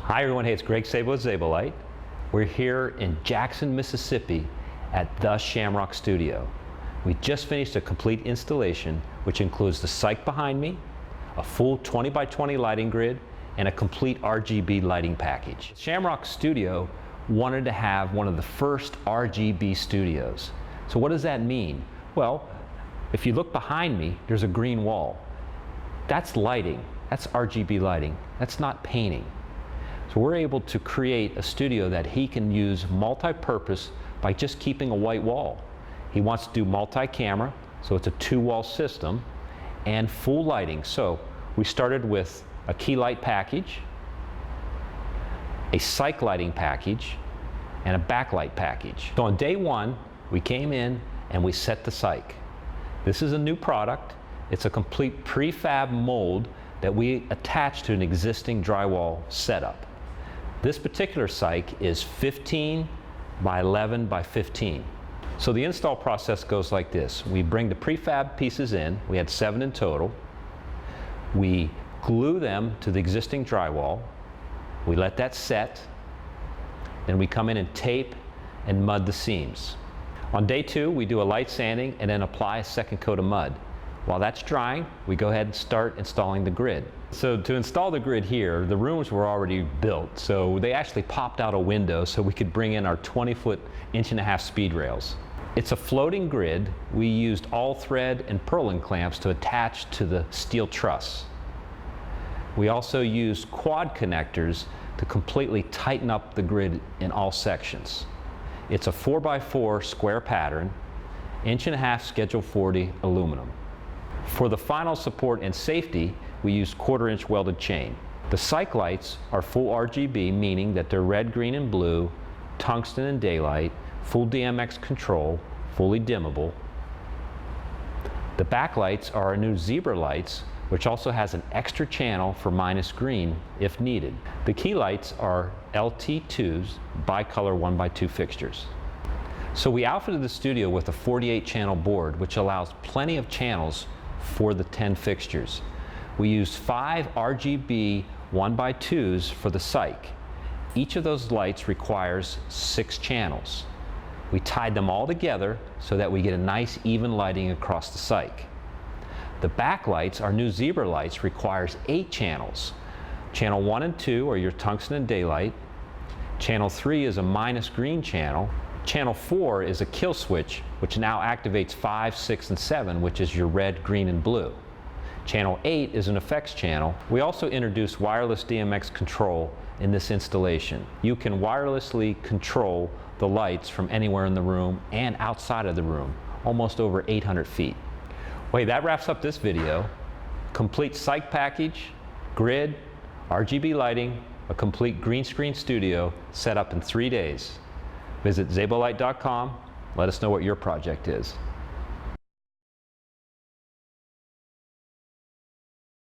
Hi everyone, hey, it's Greg Sabo with Zabolite. We're here in Jackson, Mississippi at the Shamrock Studio. We just finished a complete installation which includes the Cyc behind me, a full 20 by 20 lighting grid, and a complete RGB lighting package. Shamrock Studio wanted to have one of the first RGB studios. So what does that mean? Well, if you look behind me, there's a green wall. That's lighting. That's RGB lighting. That's not painting. So we're able to create a studio that he can use multi-purpose by just keeping a white wall. He wants to do multi-camera, so it's a two-wall system, and full lighting. So we started with a key light package, a Cyc lighting package, and a backlight package. So on day one, we came in and we set the Cyc. This is a new product. It's a complete prefab mold that we attach to an existing drywall setup. This particular Cyc is 15 by 11 by 15. So the install process goes like this. We bring the prefab pieces in. We had 7 in total. We glue them to the existing drywall. We let that set. Then we come in and tape and mud the seams. On day 2, we do a light sanding and then apply a second coat of mud. While that's drying, we go ahead and start installing the grid. So to install the grid here, the rooms were already built, so they actually popped out a window so we could bring in our 20-foot, 1.5-inch speed rails. It's a floating grid. We used all thread and purlin clamps to attach to the steel truss. We also used quad connectors to completely tighten up the grid in all sections. It's a 4x4 square pattern, 1.5-inch Schedule 40 aluminum. For the final support and safety, we used 1/4-inch welded chain. The Cyc lights are full RGB, meaning that they're red, green, and blue, tungsten and daylight, full DMX control, fully dimmable. The backlights are our new zebra lights, which also has an extra channel for minus green if needed. The key lights are LT2s, bicolor 1x2 fixtures. So we outfitted the studio with a 48-channel board, which allows plenty of channels for the 10 fixtures. We used 5 RGB 1x2s for the Cyc. Each of those lights requires 6 channels. We tied them all together so that we get a nice even lighting across the Cyc. The backlights, our new zebra lights, requires 8 channels. Channel 1 and 2 are your tungsten and daylight. Channel 3 is a minus green channel. Channel 4 is a kill switch, which now activates 5, 6, and 7, which is your red, green, and blue. Channel 8 is an effects channel. We also introduced wireless DMX control in this installation. You can wirelessly control the lights from anywhere in the room and outside of the room, almost over 800 feet. Wait, that wraps up this video. Complete Cyc package, grid, RGB lighting, a complete green screen studio set up in 3 days. Visit zabolite.com. Let us know what your project is.